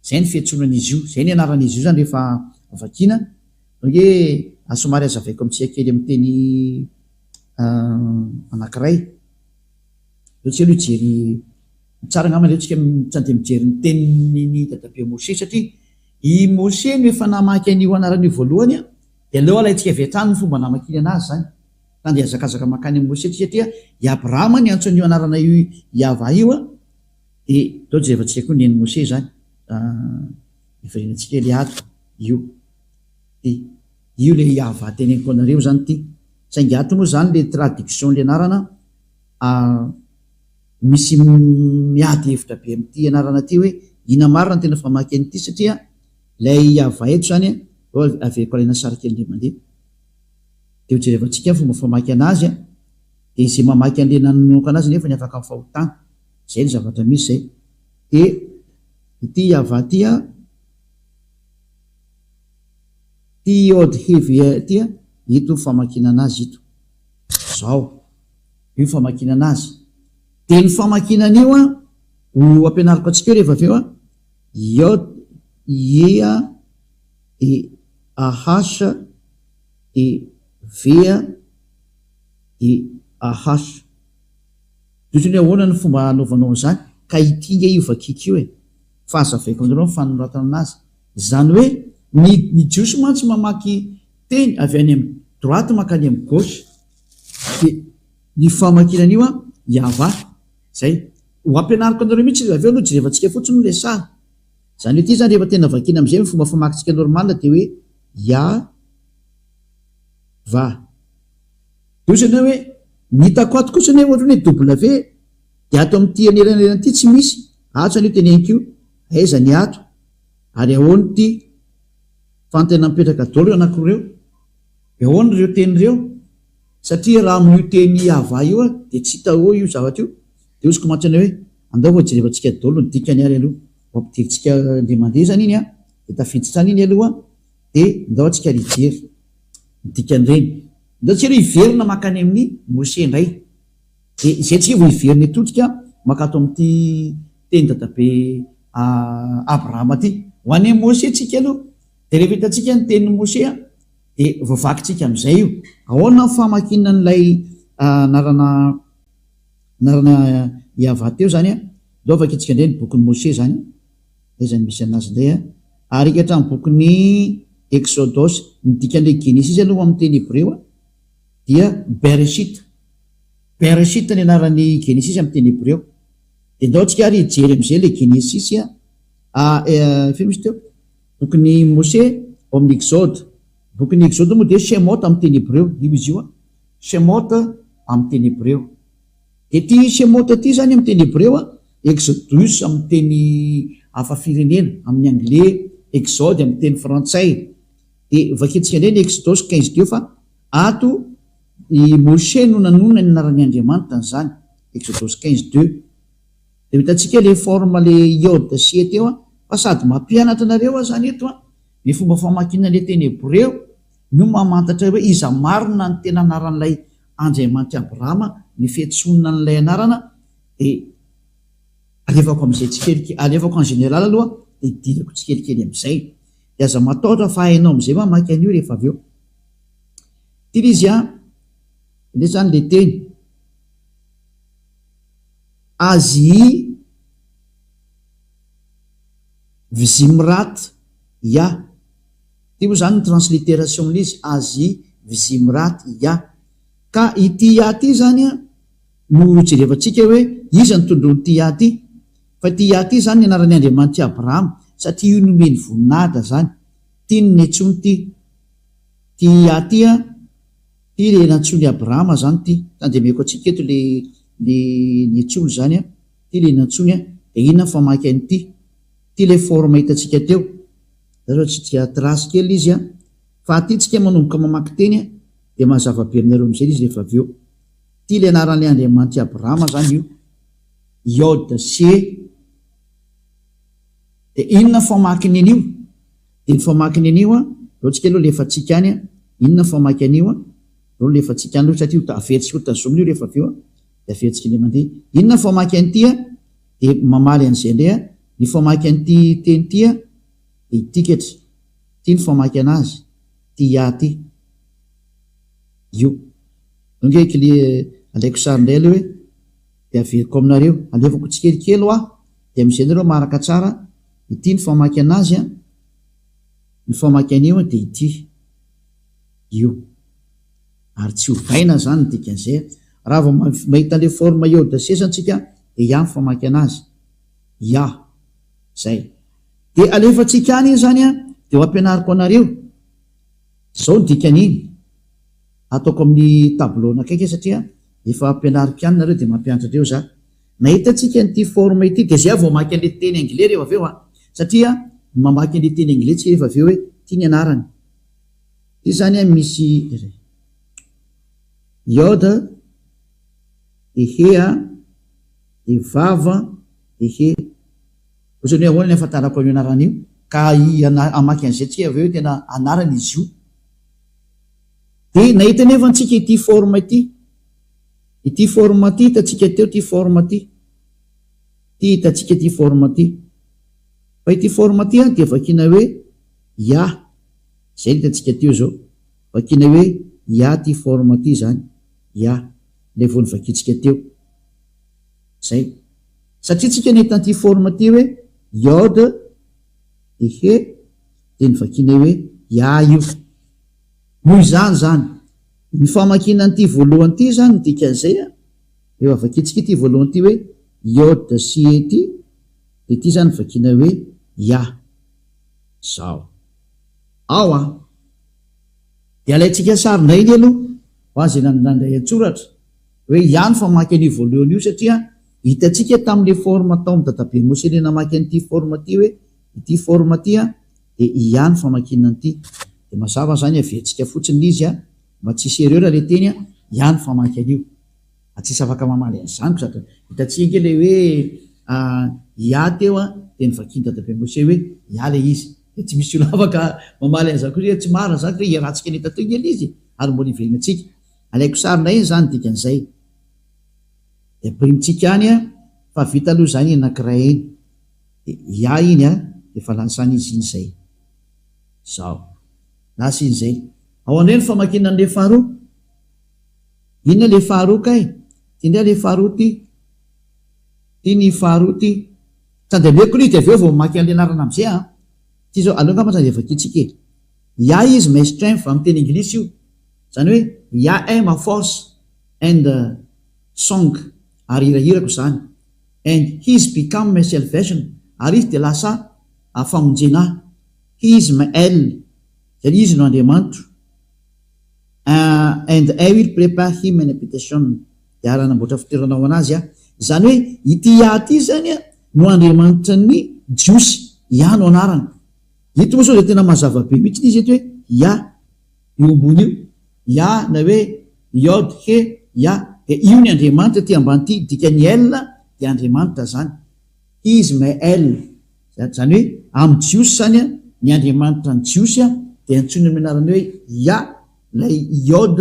zay ny fiantsonan'izy io zay ny anaran'izy io zany rehefa avakina hoe asomary azavaiko amintsika kely amin'ny teny anankiray ohatsy aloha ijery tsara angamba le tsika tsy mijery ny teniny dadabe Mose satria i Mose no efa namaky an'io anaran'io voalohany dia aleo alaitsika avy hatrany ny fomba namakiny anazy zany tandia azakazaka makany amin'ny Mose satria i Abrahama ny antson'io anarana io Yahva io dia dao jerevantsika koa neny Mose zany iverenantsika le ato io io le Yahva teneniko anareo zany ty saingy ato moa zany le traduction le anarana misy miady hevitra be amin'ity anarana ty hoe ina marina tena famaky an'ity satria lay Yahva eto zany aveko alaina sary kely nde mandeha dia hojerevantsika fomba famaky anazy dia izay mamaky an'le nanomboka anazy nefa ny afaka amin'ny fahotana zay ny zavatra misy zay dia ity Yahva ty ty Iôdy hevy ty ito famakina anazy ito zao io famakina anazy dia ny famakinan'io ho ampianariko atsika rehefa aveo Iôdy Ia e Ahasa e Vea e Ahasa toy ahoana ny fomba anaovanao zany ka itinga io vakika io fa azavaiko anareo fanoratana anazy zany hoe ny jiosy mantsy mamaky teny avy any amin'ny droite makany amin'ny gauche dia ny famakinan'io Yahva zay ho ampianariko anareo mihitsy aveo aloha jerevantsika fotsiny le sary zany hoe ty zany rehefa tena vakina amin'izay fomba famakitsika normal dia hoe Yahva dosana hoe nitako ato kosa ny ohatra hoe W dia ato amin'ity anelanelana ity tsy misy atso an'io teneniko io aiza ny ato ary ahoany ty fantena mipetraka dolo anakireo ahoany ireo tenyreo satria raha amin'io teny Yahva io dia tsy hita io zavatra io dia oziko mantsana hoe andao ho jerevantsika dolo ny dikany ary aloha ampidiritsika nde mandeha zany iny dia tafiditsy zany iny aloha dia ndao atsika rijery dikan'ireny ndao tsika aloha iverina makany amin'ny Mose indray dia izay tsika vo iverina etotsika makato amin'ity teny dadabe Abrahama ty ho any Mose tsika aloha dia rehefa hitatsika ny tenin'ny Mose dia voavakitsika amin'izay io ahoana famakina n'ilay narana Yahva teo zany ndao vakitsika indray ny bokin'ny Mose zany izany misy anazy indray ary ika hatramin'ny bokin'ny Exodus ny dikan'ilay Genesis aloha amin'ny teny Hebreo dia Bereshit ny anaran'ny Genesis amin'ny teny Hebreo dia ndao tsika ary hijery amin'izay le Genesis misy teo bokin'ny Mose ao amin'ny Exode bokin'ny Exode moa dia Shemot amin'ny teny Hebreo io izy io Shemot amin'ny teny Hebreo dia ty Shemot ty zany amin'ny teny Hebreo Exodus amin'ny teny hafa firenena amin'ny anglais Exode amin'ny teny frantsay dia vakitsika indray ny Exodus 15 fa ato i Mose no nanona ny anaran'ny Andriamanitra zany Exodus 15:2 dia hitantsika le forme le Iôdy sy teo fa sady mampianatra anareo zany eto ny fomba famakina le teny Hebreo no mamantatra hoe iza marina ny tena anaran'ilay Andriamanitra Abrahama ny fiantsonana n'ilay anarana dia alefako amin'izay tsikelikely alefako en général aloha dia idirako tsikelikely amin'izay dia aza matahotra fa hainao amin'izay mamaky an'io rehefa avy eo tily izy le zany le teny Azy Vizimrat ya ty moa zany ny transliteration l'izy Azy Vizimrat ya ka ity ya ty zany no jerevantsika hoe iza ny tondron'ity ya ty fa ty ya ty zany ny anaran'ny Andriamanitra Abrahama satria io nomeny voninahitra zany ty ny antsony ty ya ty ty le nantsony Abrahama zany ty tandemeko atsika eto le ny antsony zany ty le nantsony dia inona ny famaky an'ity ty le forme hitatsika teo zao tsika trasy kely izy fa atytsika manomboka mamaky teny dia mazava-be aminareo am'izay izy rehefa avy eo. Ty le anaran'le Andriamanitra Abrahama zany io, Yod Se. De inona famakiny an'io? De ny famakiny an'io reo tsika aloha lefa tsika any inona famaky an'io reo lefa tsika any satria averitsika ho tazomina io rehefa avy eo de averitsika le mandeha. Inona famaky an'ity de mamaly an'izay ndray ny famaky an'ity teny ty de itikatra ty ny famaky anazy ty ty io ngeky le alaiko sary ndray aloha hoe de averiko aminareo alevako tsikelikely de am'izay nareo maraka tsara ity ny famaky anazy ny famaky an'io de ity io ary tsy hovaina zany ny dikan'izay raha vao mahita le forme Yod Se tsika de ny famaky anazy zay de alefatsika any iny zany de ho ampianariko anareo zao ny dikan'iny ataoko amin'ny tableau nakaiky satria efa ampianariko any nareo de mampianatra andreo za nahitatsika nyty forme ity de zay vao maky an'le teny anglais rehefa avy eo satria mamaky an'le teny anglais tsika rehefa avy eo hoe ty ny anarany ty zany misy Yod de He de Vav de He ohatrany hoe ahoana ny ahafantarako an'io anaran'io ka amaky an'izay tsika avy eo tena anarany izy io. De nahita nefa antsika ity forme ity forme ty hitatsika teo ty forme ty hitatsika ty forme ty fa ity forme ty de vakina hoe zay hitatsika teo zao vakina hoe ty forme ty zany le vao vakitsika teo zay satria tsika nahita ty forme ty hoe Yod de He de ny vakina hoe io noho izany zany ny famakina an'ity voalohany ty zany ny dikan'izay eo avakitsika ty voalohany ty hoe Yod Se ty de ty zany vakina hoe zao de alaitsika sarindray iny aloha ho azy nandray antsoratra hoe ny famaky an'io voalohany io satria hitatsika tamin'le forme tao amin'ny dadabe Mose le namaky an'ity forme ty hoe ity forme ty de ny famakina an'ity de mazava zany averitsika fotsiny izy mba tsisy erreur le teny ny famaky an'io atsisy afaka mamaly an'izany satria hitatsika le hoe teo de ny vakiny dadabe Mose hoe le izy de tsy misy olo afaka mamaly an'izany koa tsy marina zany hoe iarahantsika ny tateo ngely izy ary mbola iverina atsika alaiko sarina iny zany dikan'izay de primitsika any fa vita aloha zany anankiray iny de iny de fa lansany izy iny zay zao lasa iny zay ao andray ny famakina an'le faharoa inona le faharoa kay ty ndray le faharoa ty ny faharoa ty tandaleko izy de avy eo vao mamaky an'le anarana am'izay ty zao aloha ngamba de vakitsika is my strength amin'ny teny anglisy io zany hoe am a force and song ary hirahirako zany and he's become my salvation ary izy de lasa famonjena he is my el zany izy no Andriamanitro and I will prepare him an habitation de ary anamboatra fitoeranao anazy zany hoe ity ty zany no Andriamanitra ny jiosy no anarana ito moa sao de tena mazava-be mihitsy izy eto hoe io ambony io na hoe Yod He de io ny Andriamanitra ty ambany ty dikany el de Andriamanitra zany is my el zany hoe amin'ny jiosy zany ny Andriamanitra ny jiosy de antsony amin'ny anarany hoe lay Yod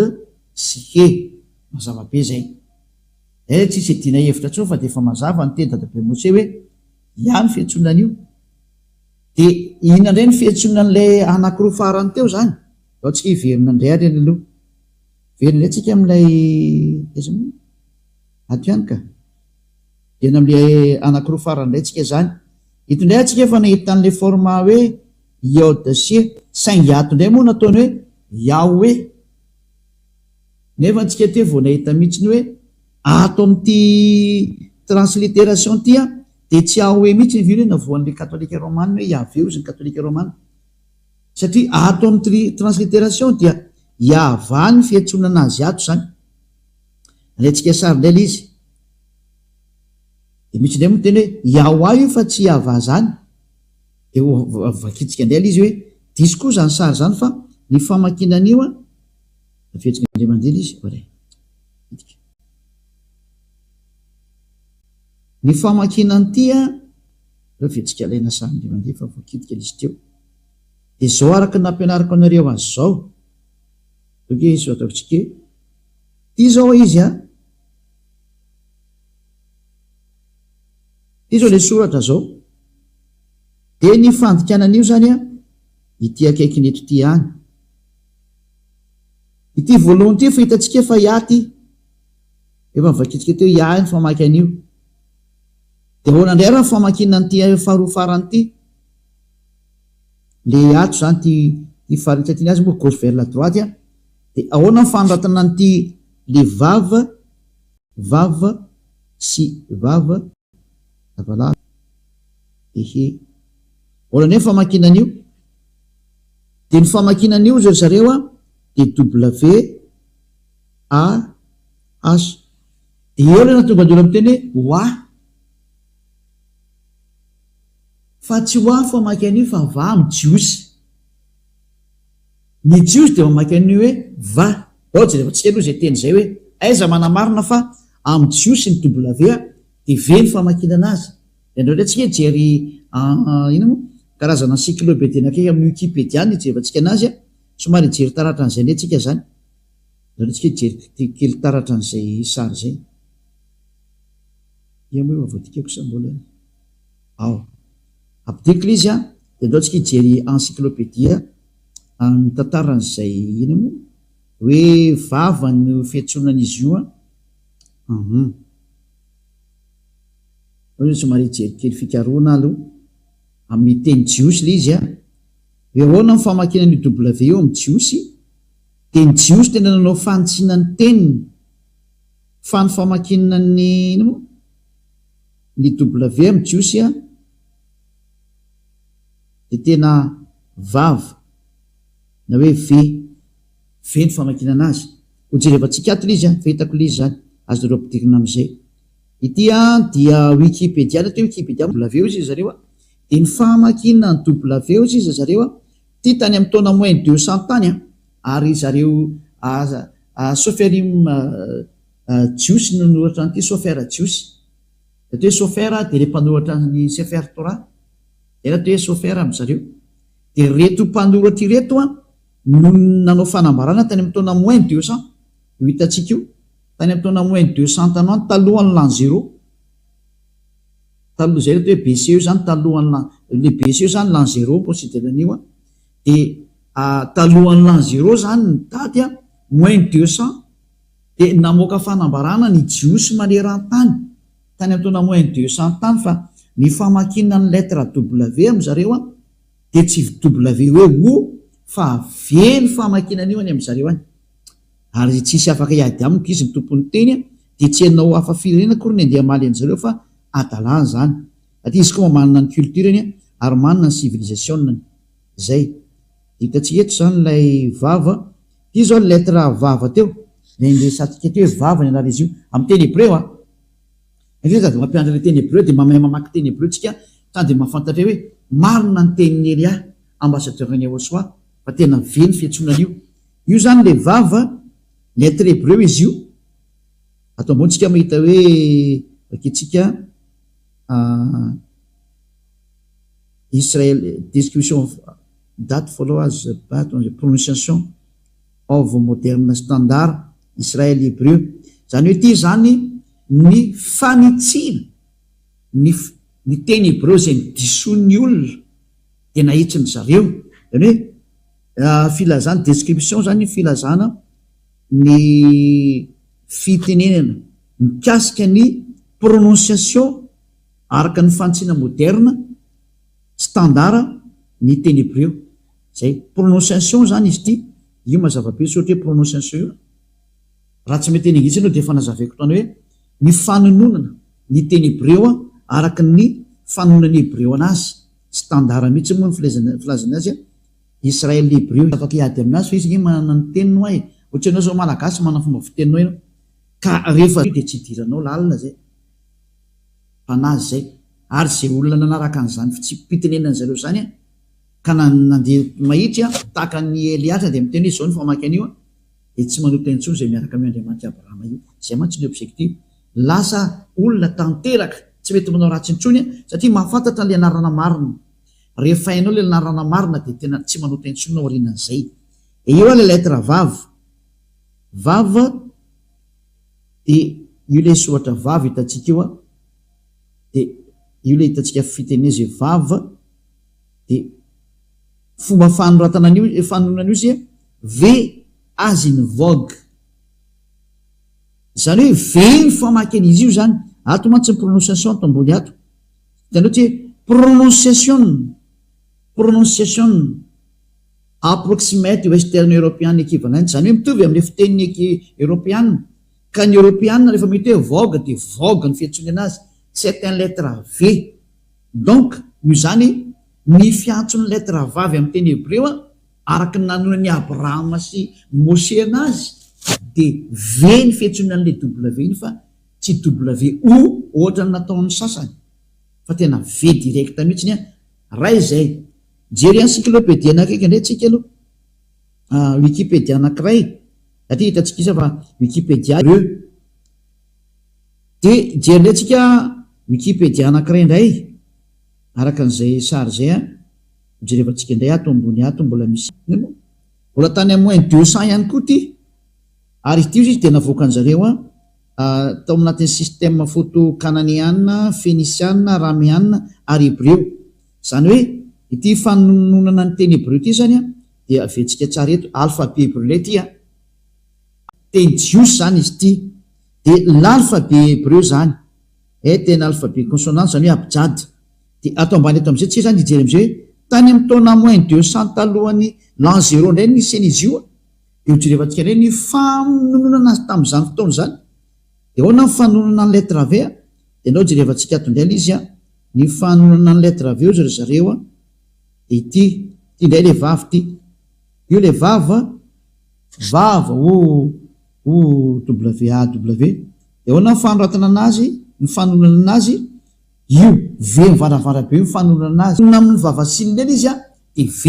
sy He mazava-be zay tsisy dina hevitra tsao fa de efa mazava ny teny dadabe Mose hoe ny fiantsonan'io de ina ndray ny fiantsonan'lay anankiroa farany teo zany ao tsika iverina ndray ary any aloha verina ndray tsika amin'ilay ato ihany ka de am'lay anankiroa farany ndray tsika zany ito ndray atsika efa nahitan'le forma hoe Yod Se saingy ato ndray moa nataony hoe Yahweh nefa antsika teo vao nahita mihitsiny hoe ato amin'ty transliteration ty de tsy Yahweh mihitsy ny vino hoe navoan'le katolika romane hoe Yahvé izy ny katolika romane satria ato amin'ny transliteration dia Yahva ny fiantsonana azy ato zany alaitsika sarindray le izy de mihitsy ndray moa teny hoe Yahwa io fa tsy Yahva zany de vakitsika ndray le izy hoe diso koa zany sary zany fa ny famakinan'io a fihetsika andre manjely izy oray ny famakinany tia reo fihetsika alaina samyndre mandeha fa voakitika izy teo de zao araka nampianariko anareo azy zao oke izy ataotsika ty zao izy a ty zao le soratra zao de ny fandikanan'io zany a ity akaikiny eto ty any ity voalohany ty fa hitatsika fa iaty efa mivakitsika teo ia ny famaky an'io de hoanandray raha ny famakinany ty faharoa farany ty le ato zany ty faritsatyny azy moa gauche vers la droite a de ahoana ny fanoratana nyty le vava sy vava lavalava ehe ahoana ny famakinan'io de ny famakinan'io zao zareo a de W A H de eo le natonga andreo amin'ny teny hoe oa fa tsy oa famaky an'io fa va amin'ny jiosy ny jiosy de mamaky an'io hoe va ohatsy rehefa tsika aloha zay teny zay hoe aiza manamarina fa amin'ny jiosy ny W a de ve ny famakinana azy de andreo ndratsika jery ina moa karazana encyclopédie akaiky amin'ny Wikipédia ny jerevantsika anazy a somary jery taratra an'izay ne tsika zany andreo ndratsika jery kely taratra an'izay sary zay moa voatikako sa mbola ao apidiko izy a de andreo tsika jery encyclopédia mitataranaizay ina moa hoe vava ny fiantsonan'izy io a somary jery kely fikaroana aloha amin'ny teny jiosy le izy a hoe ahoana ny famakinan'ny W eo amin'ny jiosy de ny jiosy tena nanao fanitsinany teniny fa ny famakinany ina moa ny W amin'ny jiosy a de tena vava na hoe ve ny famakinana azy ho jerefa tsika ato le izy a fahitako le izy zany azo reo ampidirina am'izay ity a dia Wikipédia na te Wikipédia W izy zareo a de ny famakinany W izy zareo a ty tany amin'ny taona moins 200 tany a ary zareo Sophère Jiosy no noratra an'ity Sophère Jiosy de hoe Sophère de le mpanoratra ny Sefer Torah de raha hoe Sophère am'zareo de reto mpanoratra ireto a no nanao fanambarana tany amin'ny taona moins 200 io hitatsika io tany amin'ny taona moins 200 tanoany talohan'ny l'an 0 taloha zay reto hoe BCE zany talohan'ny le BCE zany l'an 0 considéran'io a de talohan'ny l'an 0 zany ny daty a moins 200 de namoaka fanambarana ny jiosy maneran-tany tany amin'ny taona moins 200 tany fa ny famakina ny lettre W am'zareo a de tsy W hoe o fa ve ny famakinan'io any am'zareo any ary tsisy afaka iady amiko izy ny tompony teny a de tsy hanao hafa firenena kory ny andeha maly an'zareo fa adalàna zany aty izy koa manana ny cultureny a ary manana ny civilisationna zay hitatsika eto zany lay vava ty zao ny lettre vava teo nendresatsika teo hoe vava ny anara izy io amin'ny teny hébreu a de mampiandra le teny hébreu de mamay mamaky teny hébreu tsika tany de mahafantatra hoe marina ny tenin'ny Elia ambassadeur-ny Oswa fa tena ve ny fiantsonan'io io zany le vava lettre hébreu izy io atao ambony tsika mahita hoe aketsika Israël description of date followers pronunciation of moderne standard Israël hébreu zany hoe ty zany ny fanitsina ny teny hébreu zay midison'ny olona de nahitsiny zareo zany hoe filazana description zany filazana ny fitenenana mikasika ny prononciation araka ny fanitsina moderne standard ny teny hébreu zay prononciation zany izy ty io mazava-be sotra hoe prononciation io raha tsy mety eningitsy anao de efa nazaveko tany hoe ny fanononana ny teny hébreu a araka ny fanononany hébreu anazy standard mihitsy moa ny filazana azy a Israël hébreu afaka iady aminazy fa izy manana ny tenino ay ohatry anao zao malagasy manana fomba fiteninao ianao ka rehefa de tsy idiranao lalina zay fanazy zay ary zay olona nanaraka an'izany tsy pitinenany zareo zany a ka nandeha mahitry tahaka ny Eliatra dia miteny hoe zao ny famaky an'io dia tsy manoto intsony zay miaraka amin'ny Andriamanitra Abrahama io. Zay mantsy ny objectif. Lasa olona tanteraka tsy mety manao ratsy intsony satria mahafantatra le anarana marina. Rehefa hainao le anarana marina dia tena tsy manoto intsony ao aorianan'izay. Eo le lettre vava dia io le soratra vava hitantsika io dia io le hitantsika fiteneza vava dia fomba fanoratana an'io fanonana io zay ve azy ny vogue zany hoe ve ny famaky an'izy io zany ato mantsy ny prononciation ato ambony ato zany hoe prononciation approximate western european equivalent zany hoe mitovy amin'ny fiteniny européenne ka ny européenne rehefa mety hoe vogue dia vogue ny fiantsony anazy c'est un lettre V. Donc io zany ny fiantson'ny lettre vavy amin'ny teny hébreu araka ny nanonany Abrahama sy Moshe anazy dia V ny fiantsonana an'le W iny fa tsy WO ohatra ny nataon'ny sasany fa tena V direct mihitsy raha izay jery encyclopédie anakaiky indray tsika aloha Wikipédia anankiray satria hitantsika isa fa Wikipédia reo dia jery indray tsika Wikipédia anankiray indray araka an'izay sary zay jerevantsika indray ato ambony ato mbola misy mbola tany amin'ny -200 ihany koa ty ary ity izy dia navoaka an'zareo tao anatin'ny système photo cananiana, phéniciana, ramiana ary hébreu. Zany hoe ity fanononana ny teny hébreu ity zany dia aventsika tsara eto alphabet hébreu ity teny jios zany izy ity dia l'alphabet hébreu zany tena alphabet consonant zany hoe abjad dia ato ambany eto am'izay tsy zany ijery am'izay hoe tany amin'ny taona -200 talohan'ny l'an 0 indray nisy an'izy io dia hojerevantsika indray ny fanononana azy tamin'izany fotoana zany dia ahoana ny fanononana ny lettre V dia anao jerevantsika ato indray izy ny fanononana ny lettre V ry zareo dia ity indray le vavy ity io le vava WAW dia ahoana ny fanoratana anazy ny fanononana anazy io V mivaravara be ny fanononana anazy amin'ny vava sinina izy dia V